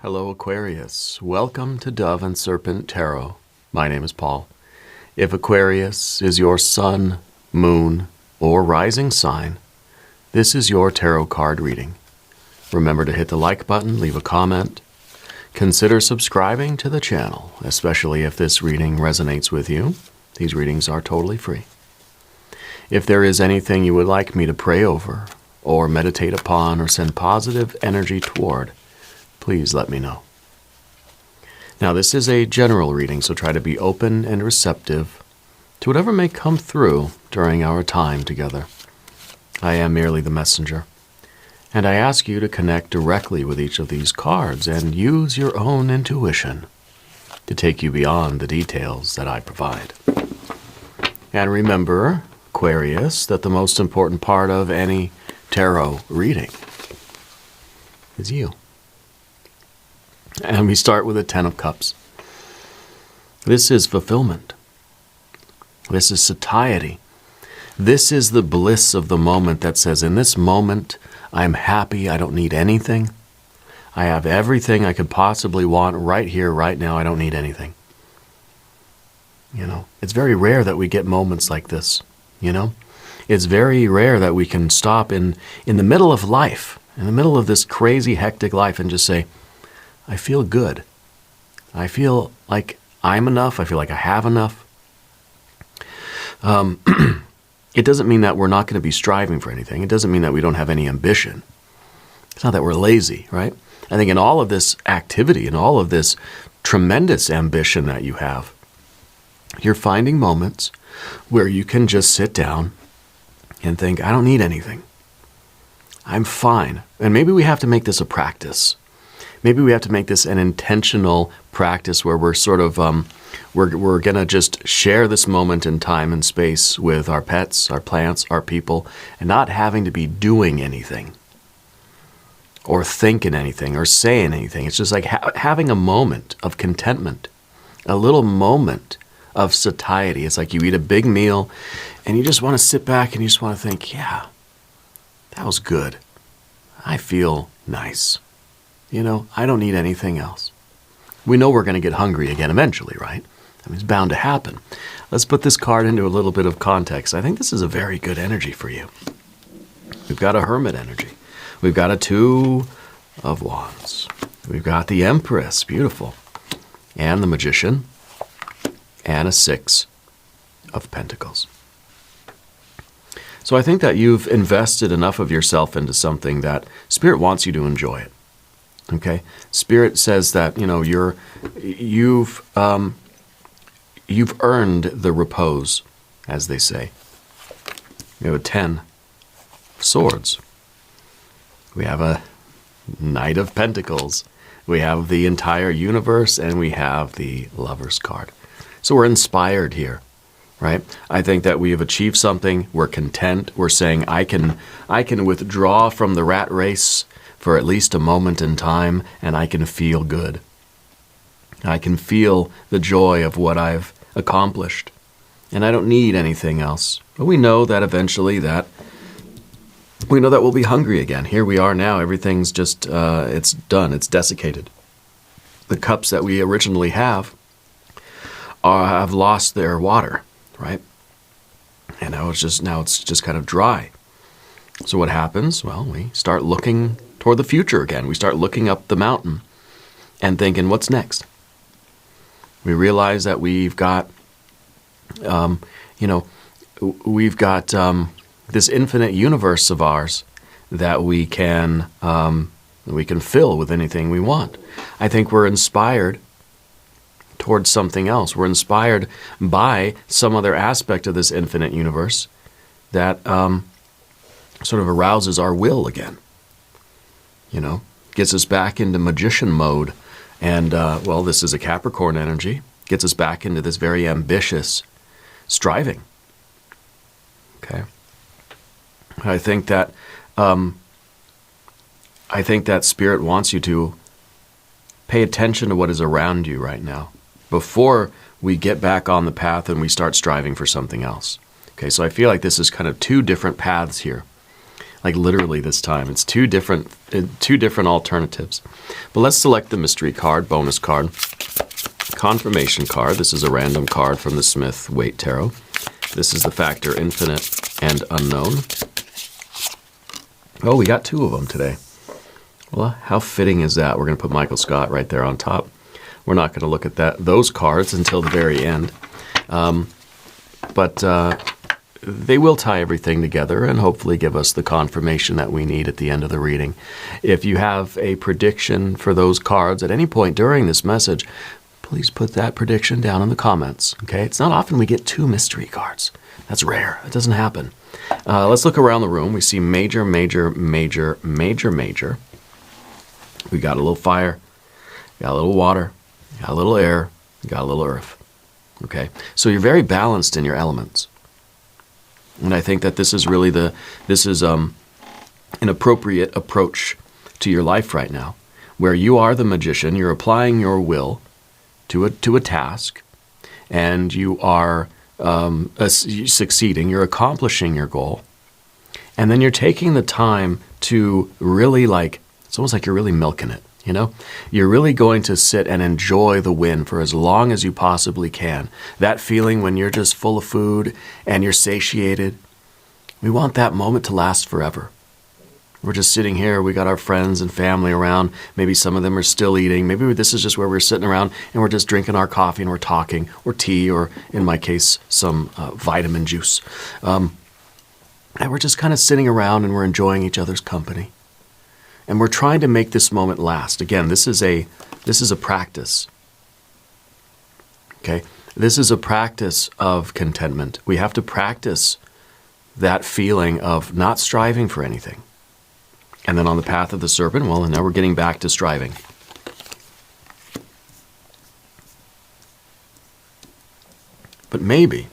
Hello, Aquarius. Welcome to Dove and Serpent Tarot. My name is Paul. If Aquarius is your sun, moon, or rising sign, this is your tarot card reading. Remember to hit the like button, leave a comment. Consider subscribing to the channel, especially if this reading resonates with you. These readings are totally free. If there is anything you would like me to pray over, or meditate upon, or send positive energy toward, please let me know. Now, this is a general reading, so try to be open and receptive to whatever may come through during our time together. I am merely the messenger, and I ask you to connect directly with each of these cards and use your own intuition to take you beyond the details that I provide. And remember, Aquarius, that the most important part of any tarot reading is you. And we start with the Ten of Cups. This is fulfillment. This is satiety. This is the bliss of the moment that says, in this moment, I'm happy, I don't need anything. I have everything I could possibly want right here, right now, I don't need anything. You know, it's very rare that we get moments like this, you know? It's very rare that we can stop in the middle of life, in the middle of this crazy, hectic life and just say, I feel good. I feel like I'm enough. I feel like I have enough. It doesn't mean that we're not going to be striving for anything. It doesn't mean that we don't have any ambition. It's not that we're lazy, right? I think in all of this activity, in all of this tremendous ambition that you have, you're finding moments where you can just sit down and think, I don't need anything. I'm fine. And maybe we have to make this a practice. Maybe we have to make this an intentional practice where we're sort of, we're going to just share this moment in time and space with our pets, our plants, our people, and not having to be doing anything or thinking anything or saying anything. It's just like having a moment of contentment, a little moment of satiety. It's like you eat a big meal and you just want to sit back and you just want to think, yeah, that was good. I feel nice. You know, I don't need anything else. We know we're going to get hungry again eventually, right? I mean, it's bound to happen. Let's put this card into a little bit of context. I think this is a very good energy for you. We've got a Hermit energy. We've got a Two of Wands. We've got the Empress, beautiful. And the Magician. And a Six of Pentacles. So I think that you've invested enough of yourself into something that Spirit wants you to enjoy it. Okay, Spirit says that, you know, you've earned the repose, as they say. We have a 10 of Swords. We have a Knight of Pentacles. We have the entire universe, and we have the Lover's card. So we're inspired here, right? I think that we have achieved something. We're content. We're saying, I can withdraw from the rat race for at least a moment in time, and I can feel good. I can feel the joy of what I've accomplished, and I don't need anything else. But we know that eventually we'll be hungry again. Here we are now. Everything's just, it's done. It's desiccated. The cups that we originally have have lost their water, right? And now it's just kind of dry. So what happens? Well, we start looking toward the future again. We start looking up the mountain and thinking, what's next? We realize that we've got, this infinite universe of ours that we can fill with anything we want. I think we're inspired towards something else. We're inspired by some other aspect of this infinite universe that sort of arouses our will again. You know, gets us back into magician mode. And, this is a Capricorn energy. Gets us back into this very ambitious striving. Okay. I think that Spirit wants you to pay attention to what is around you right now before we get back on the path and we start striving for something else. Okay, so I feel like this is kind of two different paths here. Like literally this time. It's two different alternatives. But let's select the mystery card, bonus card, confirmation card. This is a random card from the Smith Waite Tarot. This is the factor infinite and unknown. Oh, we got two of them today. Well, how fitting is that? We're going to put Michael Scott right there on top. We're not going to look at those cards until the very end. But they will tie everything together and hopefully give us the confirmation that we need at the end of the reading. If you have a prediction for those cards at any point during this message, please put that prediction down in the comments. Okay? It's not often we get two mystery cards. That's rare. It doesn't happen. Let's look around the room. We see major, major, major, major, major. We got a little fire. We got a little water. We got a little air. We got a little earth. Okay? So you're very balanced in your elements. And I think that this is really an appropriate approach to your life right now, where you are the magician, you're applying your will to a task, and you are succeeding, you're accomplishing your goal, and then you're taking the time to really it's almost like you're really milking it, you know? You're really going to sit and enjoy the win for as long as you possibly can. That feeling when you're just full of food and you're satiated, we want that moment to last forever. We're just sitting here, we got our friends and family around, maybe some of them are still eating, maybe this is just where we're sitting around and we're just drinking our coffee and we're talking, or tea, or in my case, some vitamin juice. And we're just kind of sitting around and we're enjoying each other's company. And we're trying to make this moment last. Again, this is a practice. Okay? This is a practice of contentment. We have to practice that feeling of not striving for anything. And then on the path of the serpent, well, and now we're getting back to striving. But maybe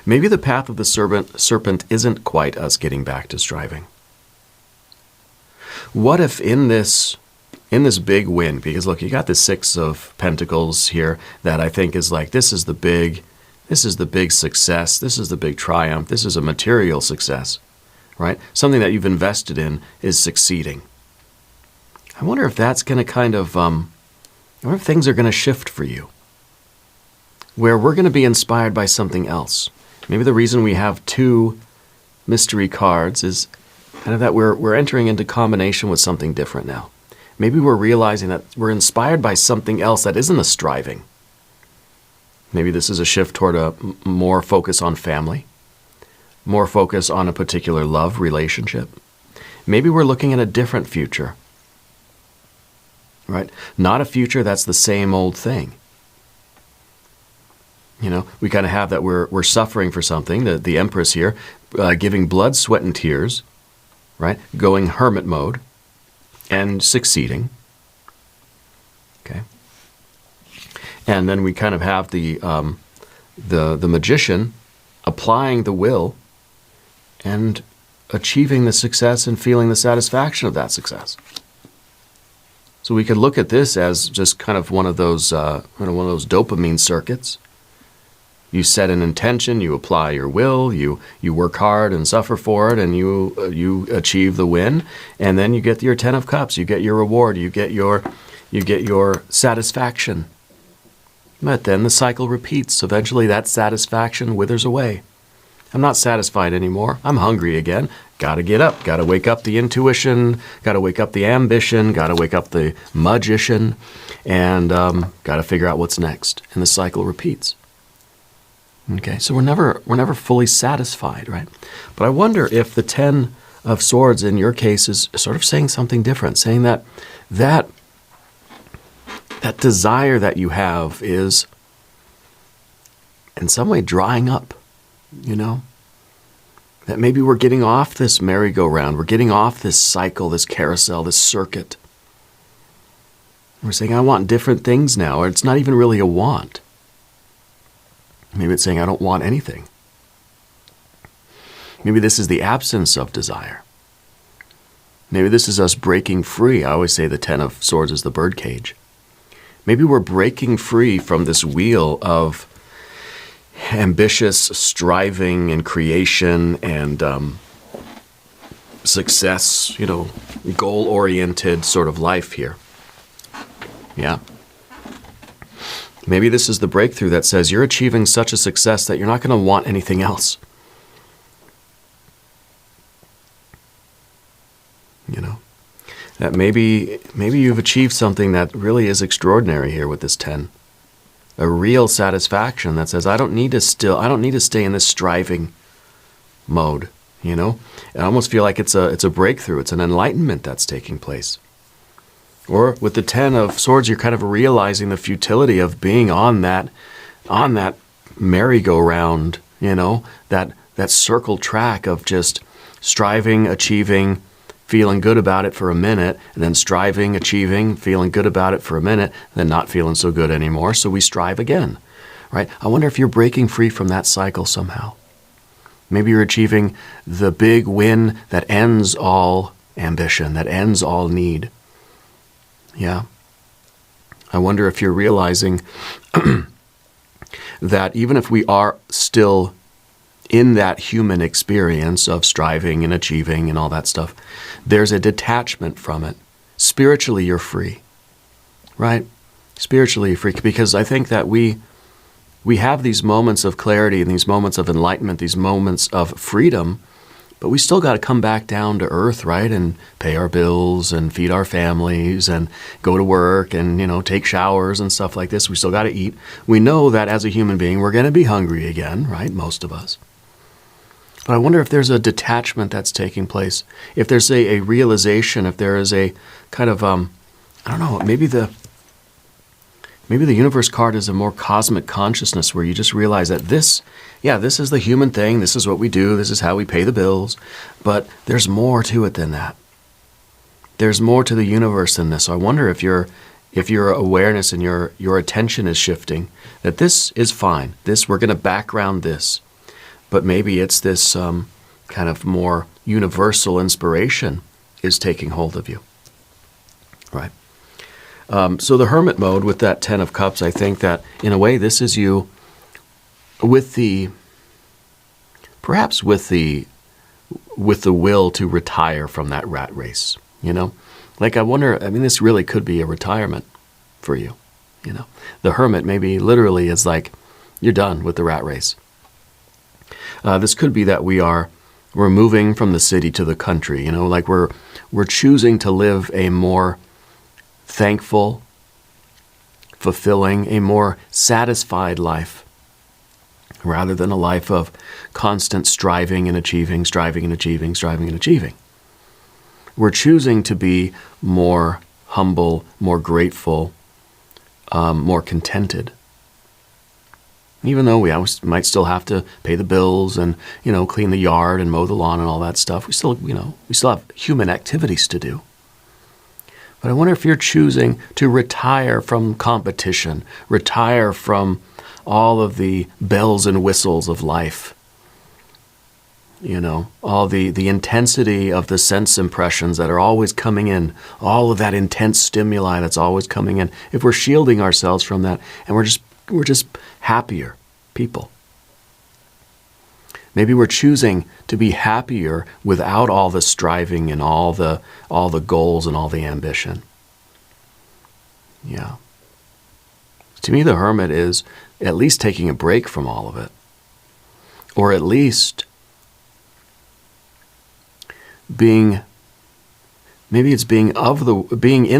the path of the serpent isn't quite us getting back to striving. What if in this big win, because look, you got the Six of Pentacles here that I think is like, this is the big success, this is the big triumph, this is a material success, right? Something that you've invested in is succeeding. I wonder if that's going to kind of, I wonder if things are going to shift for you, where we're going to be inspired by something else. Maybe the reason we have two mystery cards is kind of that we're entering into combination with something different now. Maybe we're realizing that we're inspired by something else that isn't a striving. Maybe this is a shift toward a more focus on family, more focus on a particular love relationship. Maybe we're looking at a different future, right? Not a future that's the same old thing. You know, we kind of have that we're suffering for something, the Empress here, giving blood, sweat, and tears, right? Going hermit mode and succeeding. Okay. And then we kind of have the magician applying the will and achieving the success and feeling the satisfaction of that success. So we could look at this as just kind of one of those dopamine circuits. You set an intention, you apply your will, you work hard and suffer for it, and you achieve the win, and then you get your 10 of Cups, you get your reward, you get your satisfaction. But then the cycle repeats. Eventually that satisfaction withers away. I'm not satisfied anymore. I'm hungry again. Got to get up. Got to wake up the intuition. Got to wake up the ambition. Got to wake up the magician. And got to figure out what's next. And the cycle repeats. Okay, so we're never fully satisfied, right? But I wonder if the 10 of Swords in your case is sort of saying something different, saying that desire that you have is in some way drying up, you know? That maybe we're getting off this merry-go-round, we're getting off this cycle, this carousel, this circuit. We're saying, I want different things now, or it's not even really a want. Maybe it's saying, I don't want anything. Maybe this is the absence of desire. Maybe this is us breaking free. I always say the 10 of Swords is the birdcage. Maybe we're breaking free from this wheel of ambitious striving and creation and success, goal-oriented sort of life here. Yeah. Maybe this is the breakthrough that says you're achieving such a success that you're not going to want anything else. That maybe you've achieved something that really is extraordinary here with this 10. A real satisfaction that says I don't need to stay in this striving mode, I almost feel like it's a breakthrough, it's an enlightenment that's taking place. Or with the 10 of Swords, you're kind of realizing the futility of being on that merry-go-round, that circle track of just striving, achieving, feeling good about it for a minute, and then striving, achieving, feeling good about it for a minute, then not feeling so good anymore, so we strive again, right? I wonder if you're breaking free from that cycle somehow. Maybe you're achieving the big win that ends all ambition, that ends all need. Yeah. I wonder if you're realizing that even if we are still in that human experience of striving and achieving and all that stuff, there's a detachment from it. Spiritually, you're free, right? Spiritually, you're free, because I think that we have these moments of clarity and these moments of enlightenment, these moments of freedom, but we still got to come back down to earth, right? And pay our bills and feed our families and go to work and, take showers and stuff like this. We still got to eat. We know that as a human being, we're going to be hungry again, right? Most of us. But I wonder if there's a detachment that's taking place, if there's a realization, if there is a kind of, I don't know, maybe the universe card is a more cosmic consciousness where you just realize that this is the human thing, this is what we do, this is how we pay the bills, but there's more to it than that. There's more to the universe than this. So I wonder if your awareness and your attention is shifting, that this is fine, we're going to background this. But maybe it's this kind of more universal inspiration is taking hold of you, right? So the Hermit mode with that 10 of Cups, I think that in a way this is you with the will to retire from that rat race, Like I wonder, this really could be a retirement for you, The Hermit maybe literally is like, you're done with the rat race. This could be that we're moving from the city to the country, like we're choosing to live a more thankful, fulfilling, a more satisfied life, rather than a life of constant striving and achieving, striving and achieving, striving and achieving. We're choosing to be more humble, more grateful, more contented. Even though we might still have to pay the bills and, clean the yard and mow the lawn and all that stuff, we still have human activities to do. But I wonder if you're choosing to retire from competition, retire from all of the bells and whistles of life, all the intensity of the sense impressions that are always coming in, all of that intense stimuli that's always coming in. If we're shielding ourselves from that and we're just happier people. Maybe we're choosing to be happier without all the striving and all the goals and all the ambition. Yeah. To me, the Hermit is at least taking a break from all of it. Or at least being in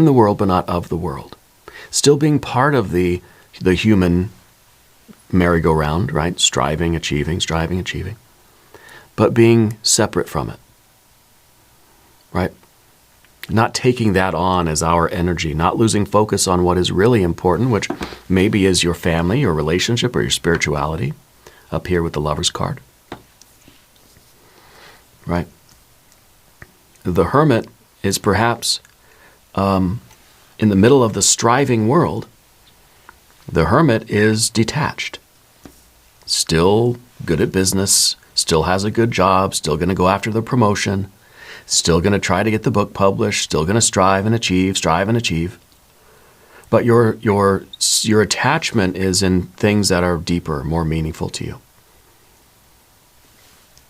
the world but not of the world. Still being part of the human merry-go-round, right? Striving, achieving, but being separate from it, right? Not taking that on as our energy, not losing focus on what is really important, which maybe is your family, your relationship, or your spirituality, up here with the Lover's card, right? The Hermit is perhaps in the middle of the striving world. The Hermit is detached, still good at business, still has a good job, still going to go after the promotion, still going to try to get the book published, still going to strive and achieve. But your attachment is in things that are deeper, more meaningful to you.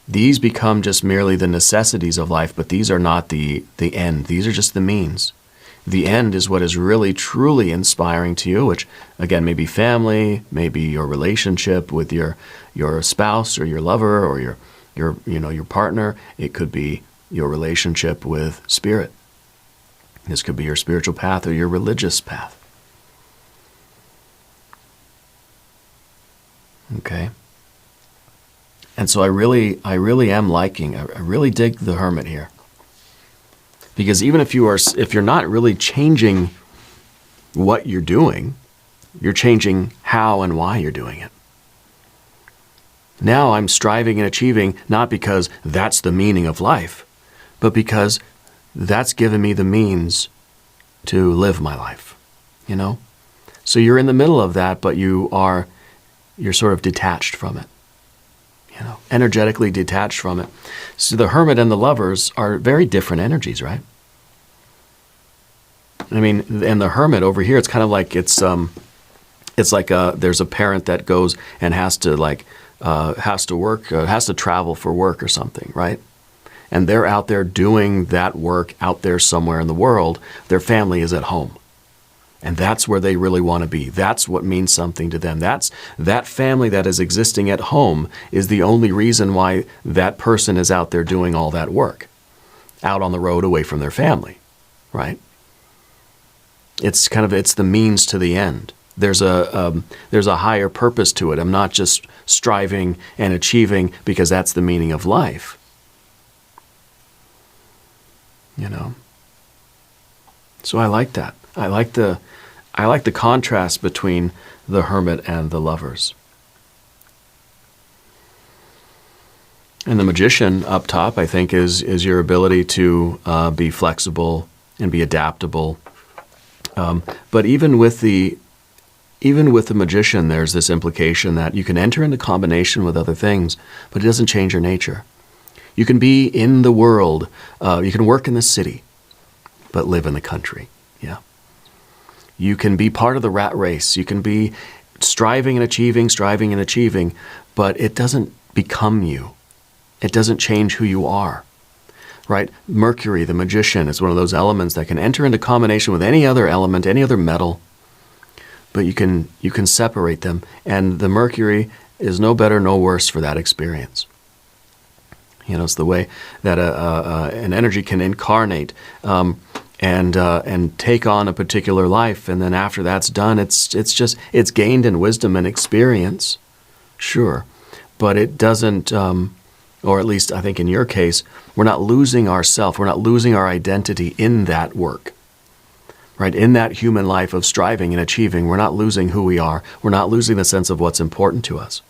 These become just merely the necessities of life, but these are not the end. These are just the means. The end is what is really, truly inspiring to you, which, again, may be family, maybe your relationship with your spouse or your lover or your partner. It could be your relationship with spirit. This could be your spiritual path or your religious path. Okay? And so I really dig the Hermit here. Because even if you're not really changing what you're doing, you're changing how and why you're doing it. Now I'm striving and achieving not because that's the meaning of life, but because that's given me the means to live my life, you know? So you're in the middle of that, but you're sort of detached from it, you know, energetically detached from it. So the Hermit and the Lovers are very different energies, right? I mean, and the Hermit over here, it's kind of like there's a parent that goes and has to travel for work or something, right? And they're out there doing that work out there somewhere in the world. Their family is at home. And that's where they really want to be. That's what means something to them. That family that is existing at home is the only reason why that person is out there doing all that work, out on the road away from their family, right? It's the means to the end. There's a higher purpose to it. I'm not just striving and achieving because that's the meaning of life. You know. So I like that. I like the contrast between the Hermit and the Lovers. And the Magician up top, I think, is your ability to be flexible and be adaptable. But even with the Magician, there's this implication that you can enter into combination with other things, but it doesn't change your nature. You can be in the world, you can work in the city, but live in the country. Yeah. You can be part of the rat race. You can be striving and achieving, but it doesn't become you. It doesn't change who you are. Right? Mercury, the Magician, is one of those elements that can enter into combination with any other element, any other metal, but you can separate them. And the Mercury is no better, no worse for that experience. You know, it's the way that an energy can incarnate and take on a particular life, and then after that's done, it's gained in wisdom and experience, sure, but it doesn't. Or at least I think in your case, we're not losing ourself. We're not losing our identity in that work, right? In that human life of striving and achieving, we're not losing who we are. We're not losing the sense of what's important to us.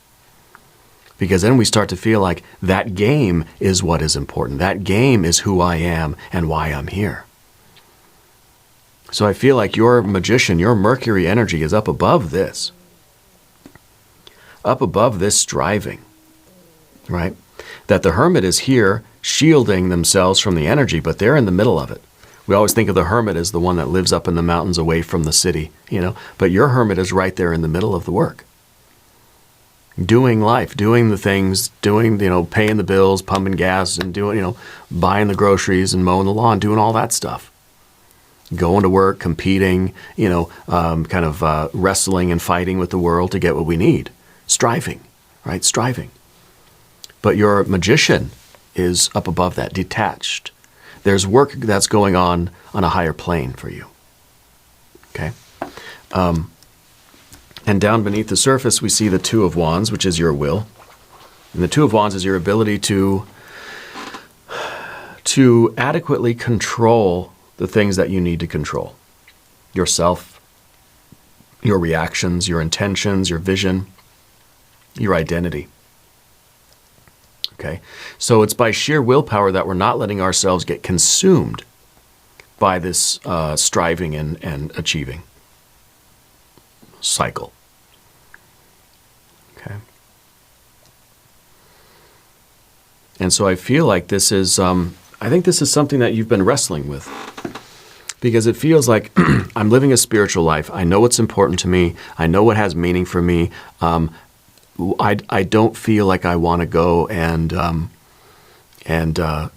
Because then we start to feel like that game is what is important. That game is who I am and why I'm here. So I feel like your Magician, your Mercury energy is up above this. Up above this striving, right? That the Hermit is here shielding themselves from the energy, but they're in the middle of it. We always think of the Hermit as the one that lives up in the mountains away from the city, you know, but your Hermit is right there in the middle of the work. Doing life, doing the things, paying the bills, pumping gas, and buying the groceries and mowing the lawn, doing all that stuff. Going to work, competing, wrestling and fighting with the world to get what we need. Striving, right? Striving. But your Magician is up above that, detached. There's work that's going on a higher plane for you. Okay? And down beneath the surface, we see the Two of Wands, which is your will. And the Two of Wands is your ability to adequately control the things that you need to control. Yourself, your reactions, your intentions, your vision, your identity. Okay? So it's by sheer willpower that we're not letting ourselves get consumed by this striving and achieving cycle. Okay? And so I feel like this is, I think this is something that you've been wrestling with. Because it feels like I'm living a spiritual life. I know what's important to me. I know what has meaning for me. I don't feel like I want to go and and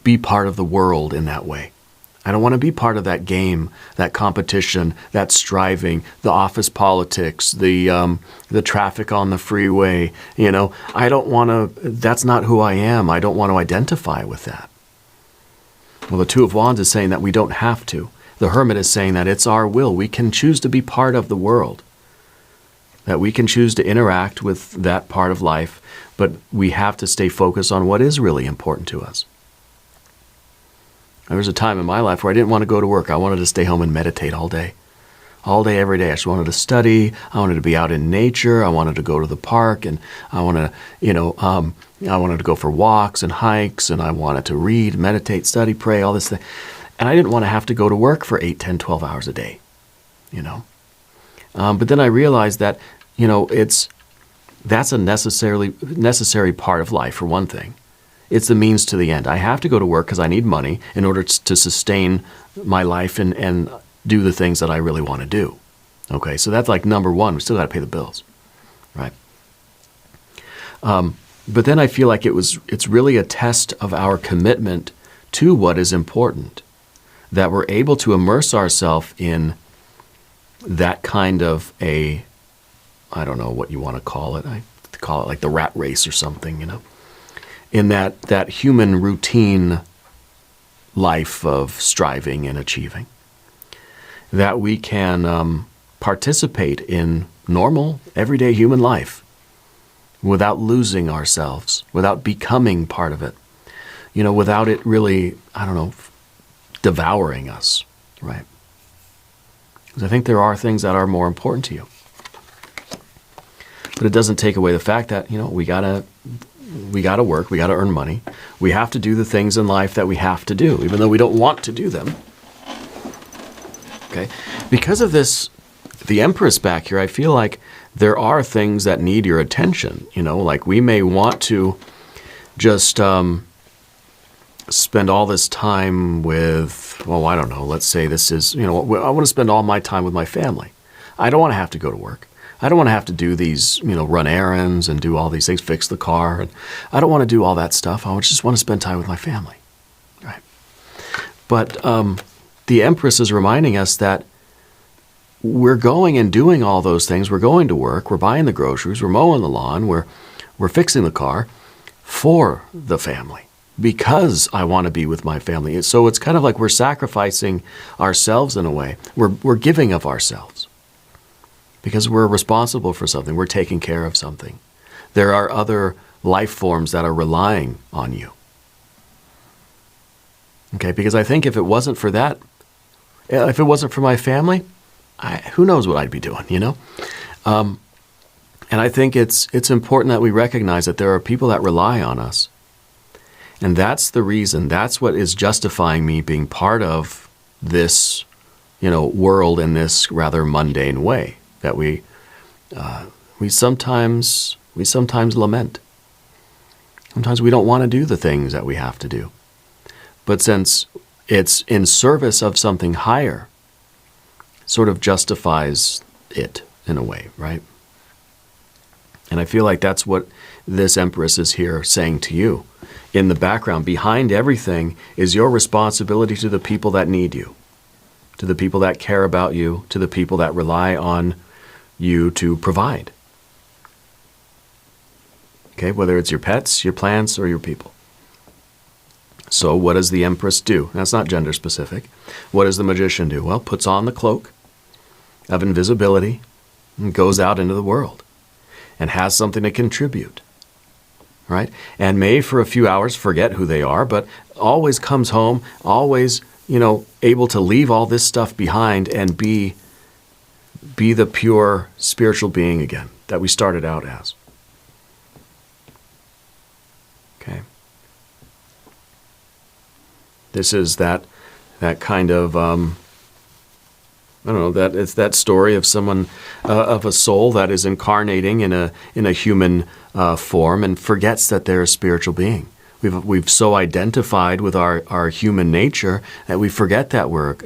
be part of the world in that way. I don't want to be part of that game, that competition, that striving, the office politics, the traffic on the freeway. I don't want to. That's not who I am. I don't want to identify with that. Well, the Two of Wands is saying that we don't have to. The Hermit is saying that it's our will. We can choose to be part of the world. That we can choose to interact with that part of life, but we have to stay focused on what is really important to us. There was a time in my life where I didn't want to go to work. I wanted to stay home and meditate all day. All day, every day. I just wanted to study. I wanted to be out in nature. I wanted to go to the park, and I wanted to go for walks and hikes, and I wanted to read, meditate, study, pray, all this thing. And I didn't want to have to go to work for 8, 10, 12 hours a day, But then I realized that, that's a necessary part of life, for one thing. It's the means to the end. I have to go to work because I need money in order to sustain my life and do the things that I really want to do. Okay, so that's like number one. We still got to pay the bills, right? But then I feel like it's really a test of our commitment to what is important, that we're able to immerse ourselves in that kind of I don't know what you want to call it. I call it like the rat race or something, in that human routine life of striving and achieving, that we can participate in normal, everyday human life without losing ourselves, without becoming part of it, without it really, devouring us, right? Because I think there are things that are more important to you. But it doesn't take away the fact that, we gotta work, we gotta earn money. We have to do the things in life that we have to do, even though we don't want to do them. Okay? Because of this, the Empress back here, I feel like there are things that need your attention. Like we may want to just spend all this time with, I don't know, let's say this is, I want to spend all my time with my family. I don't want to have to go to work. I don't want to have to do these, run errands and do all these things, fix the car. And I don't want to do all that stuff. I just want to spend time with my family, right? But the Empress is reminding us that we're going and doing all those things. We're going to work. We're buying the groceries. We're mowing the lawn. We're fixing the car for the family because I want to be with my family. So it's kind of like we're sacrificing ourselves in a way. We're giving of ourselves. Because we're responsible for something. We're taking care of something. There are other life forms that are relying on you. Okay, because I think if it wasn't for that, if it wasn't for my family, who knows what I'd be doing, And I think it's important that we recognize that there are people that rely on us. And that's the reason, that's what is justifying me being part of this, world in this rather mundane way. That we sometimes lament. Sometimes we don't want to do the things that we have to do. But since it's in service of something higher, it sort of justifies it in a way, right? And I feel like that's what this Empress is here saying to you. In the background, behind everything is your responsibility to the people that need you, to the people that care about you, to the people that rely on you to provide. Okay, whether it's your pets, your plants, or your people. So what does the Empress do? That's not gender specific. What does the Magician do? Well, puts on the cloak of invisibility and goes out into the world and has something to contribute, right? And may for a few hours forget who they are, but always comes home, always, able to leave all this stuff behind and be the pure spiritual being again that we started out as. Okay. This is that kind of that it's that story of someone of a soul that is incarnating in a human form and forgets that they're a spiritual being. We've so identified with our human nature that we forget that we're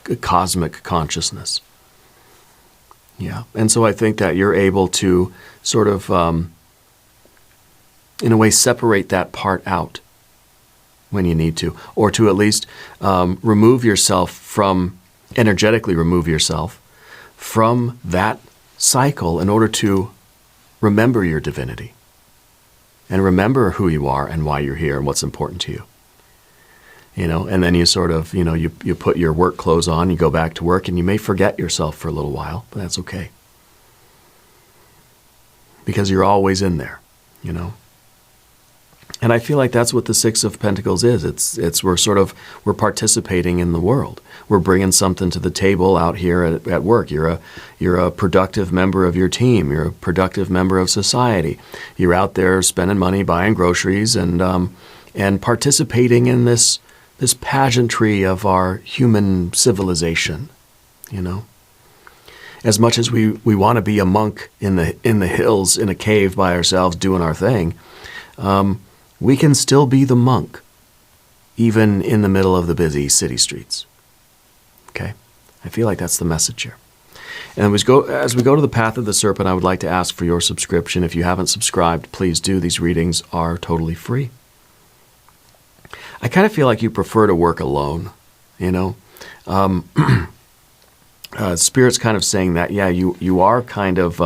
a cosmic consciousness. Yeah, and so I think that you're able to sort of, in a way, separate that part out when you need to, or to at least energetically remove yourself from that cycle in order to remember your divinity and remember who you are and why you're here and what's important to you. And then you sort of, you put your work clothes on, you go back to work, and you may forget yourself for a little while, but that's okay. Because you're always in there, And I feel like that's what the Six of Pentacles is. We're participating in the world. We're bringing something to the table out here at work. You're a productive member of your team. You're a productive member of society. You're out there spending money, buying groceries, and participating in this pageantry of our human civilization, As much as we want to be a monk in the hills in a cave by ourselves doing our thing, we can still be the monk, even in the middle of the busy city streets. Okay? I feel like that's the message here. And as we go to the path of the serpent, I would like to ask for your subscription. If you haven't subscribed, please do. These readings are totally free. I kind of feel like you prefer to work alone, Spirit's kind of saying that, yeah, you are kind of,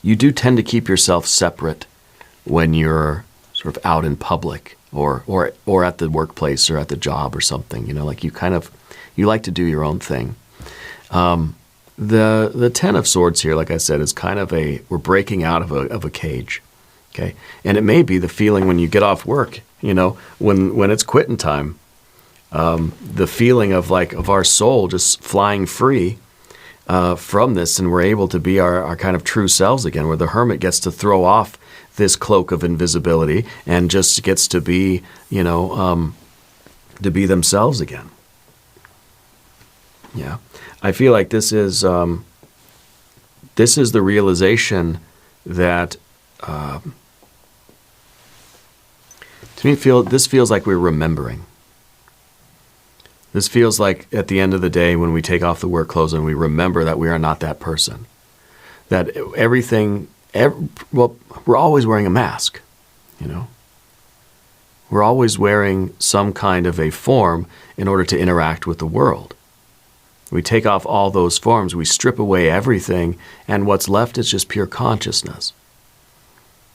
you do tend to keep yourself separate when you're sort of out in public or at the workplace or at the job or something, like you like to do your own thing. The Ten of Swords here, like I said, is kind of we're breaking out of a cage, okay? And it may be the feeling when you get off work, when it's quitting time, the feeling of our soul just flying free from this, and we're able to be our kind of true selves again, where the hermit gets to throw off this cloak of invisibility and just gets to be, to be themselves again. Yeah, I feel like this is the realization that to me this feels like we're remembering. This feels like at the end of the day when we take off the work clothes and we remember that we are not that person. That we're always wearing a mask, We're always wearing some kind of a form in order to interact with the world. We take off all those forms, we strip away everything, and what's left is just pure consciousness,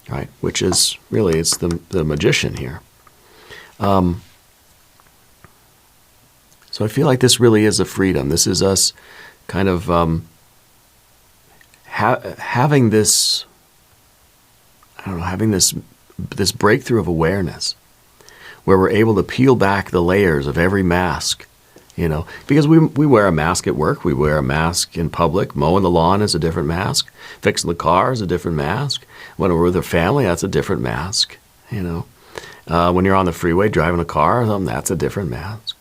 right? Which is really, it's the magician here. So I feel like this really is a freedom. This is us kind of having this, having this breakthrough of awareness where we're able to peel back the layers of every mask, because we wear a mask at work, we wear a mask in public. Mowing the lawn is a different mask. Fixing the car is a different mask. When we're with our family, that's a different mask, When you're on the freeway driving a car or something, that's a different mask.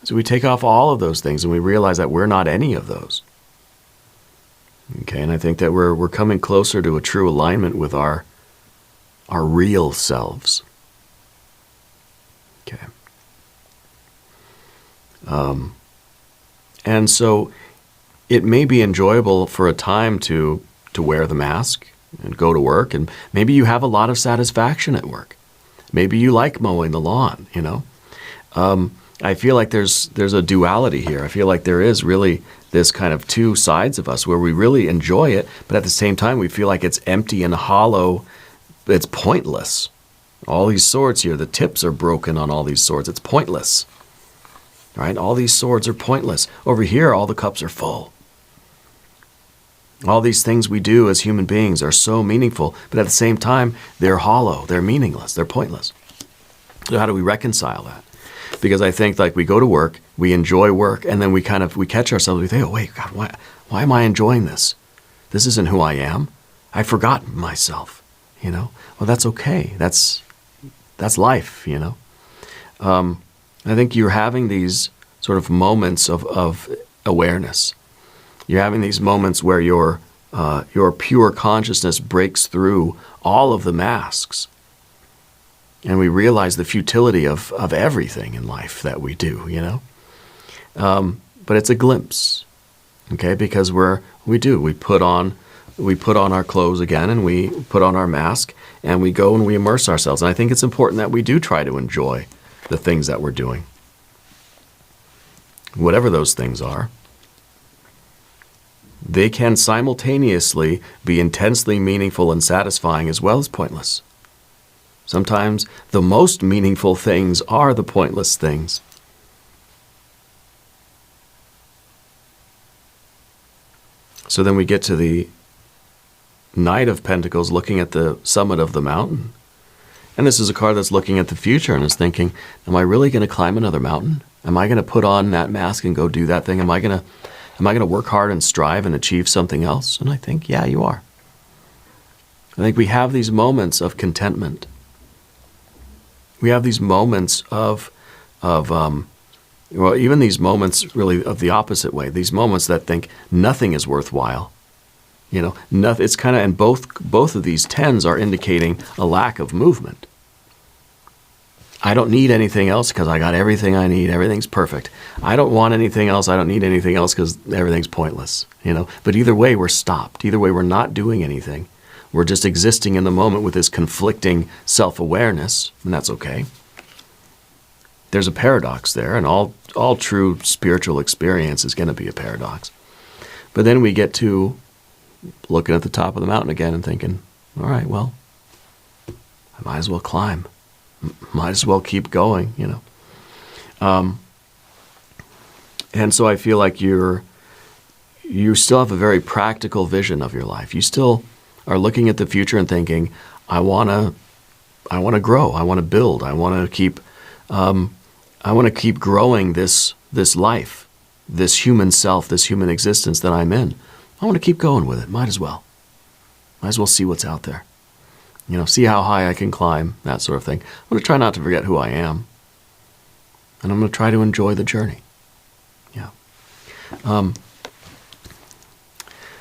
So we take off all of those things and we realize that we're not any of those. Okay, and I think that we're coming closer to a true alignment with our real selves. Okay. And so it may be enjoyable for a time to wear the mask and go to work, and maybe you have a lot of satisfaction at work. Maybe you like mowing the lawn, I feel like there's a duality here. I feel like there is really this kind of two sides of us where we really enjoy it, but at the same time we feel like it's empty and hollow. It's pointless. All these swords here, the tips are broken on all these swords. It's pointless. Right? All these swords are pointless. Over here, all the cups are full. All these things we do as human beings are so meaningful, but at the same time, they're hollow, they're meaningless, they're pointless. So how do we reconcile that? Because I think we go to work, we enjoy work, and then we catch ourselves, we think, oh wait, God, why am I enjoying this? This isn't who I am. I've forgotten myself, Well, that's okay. That's life, I think you're having these sort of moments of awareness. You're having these moments where your pure consciousness breaks through all of the masks. And we realize the futility of everything in life that we do, But it's a glimpse, okay? Because we put on we put on our clothes again and we put on our mask and we go and we immerse ourselves. And I think it's important that we do try to enjoy the things that we're doing, whatever those things are. They can simultaneously be intensely meaningful and satisfying as well as pointless. Sometimes the most meaningful things are the pointless things. So then we get to the Knight of Pentacles looking at the summit of the mountain. And this is a card that's looking at the future and is thinking, am I really going to climb another mountain? Am I going to put on that mask and go do that thing? Am I going to work hard and strive and achieve something else? And I think, yeah, you are. I think we have these moments of contentment. We have these moments of even these moments really of the opposite way. These moments that think nothing is worthwhile. Nothing. It's kind of, and both of these tens are indicating a lack of movement. I don't need anything else because I got everything I need. Everything's perfect. I don't want anything else. I don't need anything else because everything's pointless. But either way, we're stopped. Either way, we're not doing anything. We're just existing in the moment with this conflicting self-awareness, and that's okay. There's a paradox there, and all true spiritual experience is going to be a paradox. But then we get to looking at the top of the mountain again and thinking, all right, well, I might as well climb. Might as well keep going, And so I feel like you still have a very practical vision of your life. You still are looking at the future and thinking, I want to grow. I want to build. I want to keep growing this life, this human self, this human existence that I'm in. I want to keep going with it. Might as well. Might as well see what's out there. See how high I can climb, that sort of thing. I'm going to try not to forget who I am. And I'm going to try to enjoy the journey. Yeah.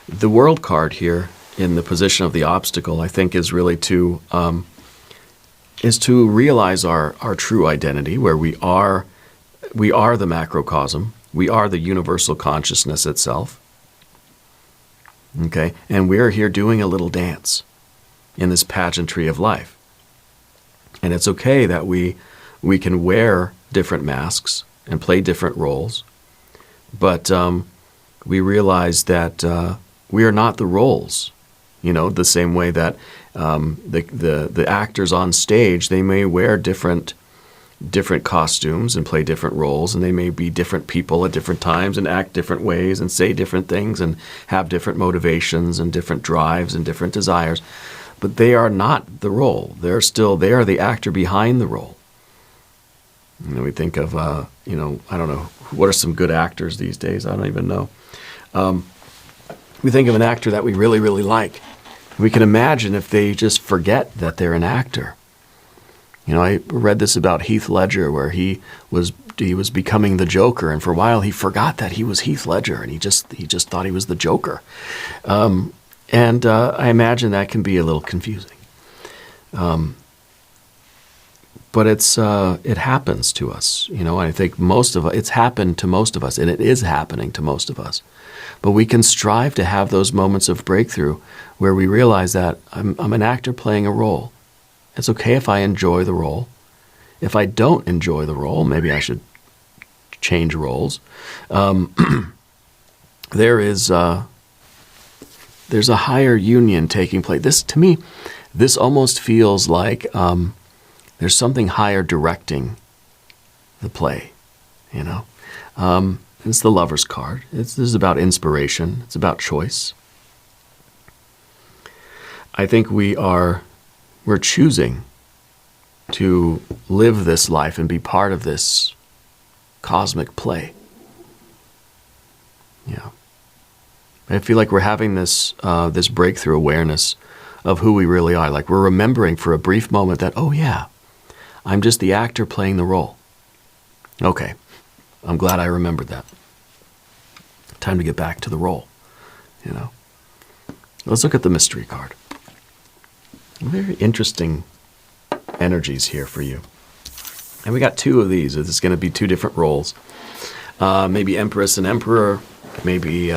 The World card here in the position of the obstacle, I think, is really to realize our true identity, where we are the macrocosm. We are the universal consciousness itself. Okay? And we're here doing a little dance in this pageantry of life. And it's okay that we can wear different masks and play different roles, but we realize that we are not the roles. The same way that the actors on stage, they may wear different costumes and play different roles, and they may be different people at different times and act different ways and say different things and have different motivations and different drives and different desires. But they are not the role. They are the actor behind the role. We think of, I don't know, what are some good actors these days? I don't even know. We think of an actor that we really, really like. We can imagine if they just forget that they're an actor. I read this about Heath Ledger, where he was becoming the Joker, and for a while he forgot that he was Heath Ledger, and he just thought he was the Joker. And I imagine that can be a little confusing. But it happens to us, I think it's happened to most of us, and it is happening to most of us. But we can strive to have those moments of breakthrough where we realize that I'm an actor playing a role. It's okay if I enjoy the role. If I don't enjoy the role, maybe I should change roles. There's a higher union taking place. To me, this almost feels like there's something higher directing the play, It's the Lover's card. This is about inspiration. It's about choice. I think we're choosing to live this life and be part of this cosmic play. Yeah. I feel like we're having this breakthrough awareness of who we really are. Like we're remembering for a brief moment that, oh yeah, I'm just the actor playing the role. Okay, I'm glad I remembered that. Time to get back to the role, Let's look at the mystery card. Very interesting energies here for you. And we got two of these. It's going to be two different roles. Maybe Empress and Emperor. Maybe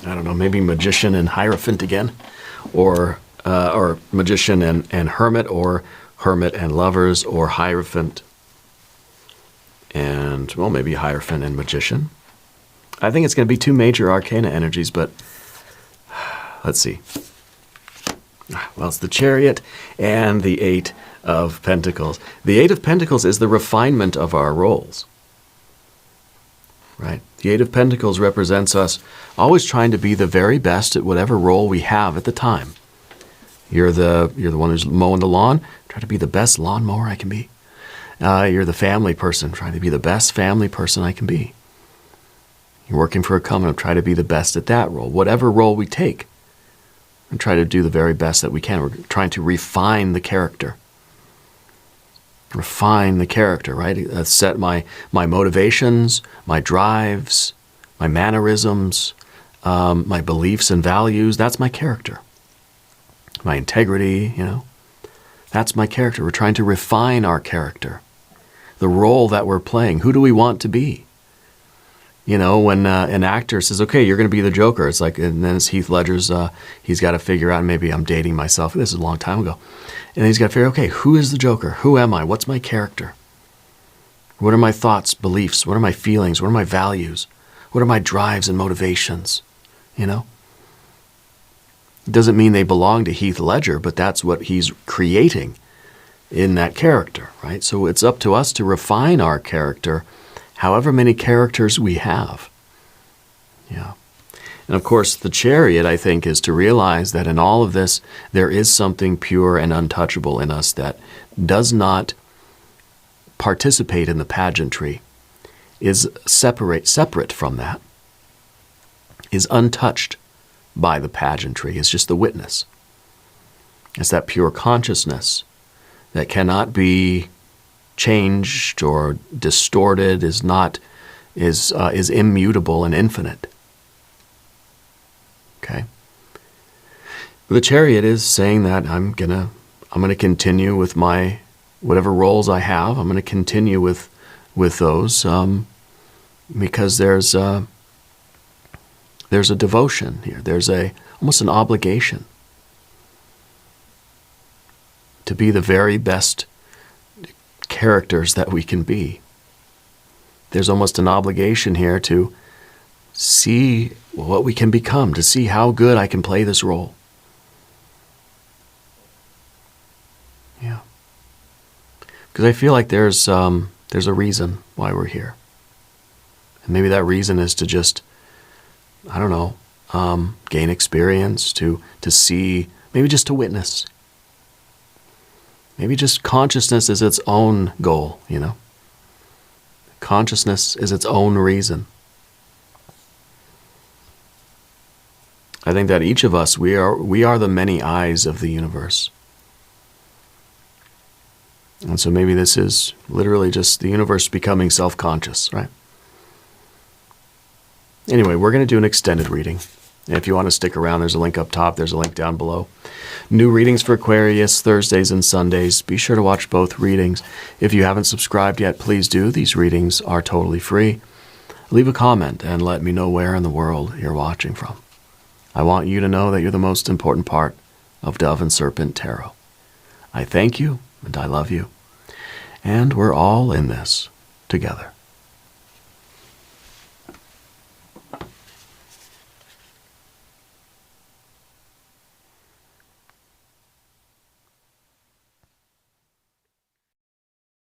I don't know, maybe magician and hierophant again, or magician and hermit, or hermit and lovers, or hierophant and, well, maybe hierophant and magician. I think it's going to be two major arcana energies, but let's see. Well, it's the Chariot and the Eight of Pentacles. The Eight of Pentacles is the refinement of our roles, right? The Eight of Pentacles represents us always trying to be the very best at whatever role we have at the time. You're the one who's mowing the lawn. Try to be the best lawnmower I can be. You're the family person. Trying to be the best family person I can be. You're working for a company. Try to be the best at that role. Whatever role we take, and try to do the very best that we can. We're trying to refine the character. Refine the character, right? Set my motivations, my drives, my mannerisms, my beliefs and values. That's my character. My integrity, that's my character. We're trying to refine our character. The role that we're playing. Who do we want to be? When an actor says, okay, you're going to be the Joker, it's like, and then it's Heath Ledger's, he's got to figure out, maybe I'm dating myself, this is a long time ago, and he's got to figure, okay, who is the Joker? Who am I? What's my character? What are my thoughts, beliefs? What are my feelings? What are my values? What are my drives and motivations? It doesn't mean they belong to Heath Ledger, but that's what he's creating in that character, right? So it's up to us to refine our character, however many characters we have. Yeah. And of course, the Chariot, I think, is to realize that in all of this, there is something pure and untouchable in us that does not participate in the pageantry, is separate from that, is untouched by the pageantry, is just the witness. It's that pure consciousness that cannot be changed or distorted, is immutable and infinite. Okay. The Chariot is saying that I'm gonna continue with my whatever roles I have. I'm gonna continue with those because there's a devotion here. There's almost an obligation to be the very best characters that we can be. There's almost an obligation here to see what we can become, to see how good I can play this role. Yeah. Because I feel like there's a reason why we're here. And maybe that reason is to just, I don't know, gain experience, to see, maybe just to witness. Maybe just consciousness is its own goal, Consciousness is its own reason. I think that each of us, we are the many eyes of the universe. And so maybe this is literally just the universe becoming self-conscious, right? Anyway, we're going to do an extended reading. If you want to stick around, there's a link up top. There's a link down below. New readings for Aquarius, Thursdays and Sundays. Be sure to watch both readings. If you haven't subscribed yet, please do. These readings are totally free. Leave a comment and let me know where in the world you're watching from. I want you to know that you're the most important part of Dove and Serpent Tarot. I thank you and I love you. And we're all in this together.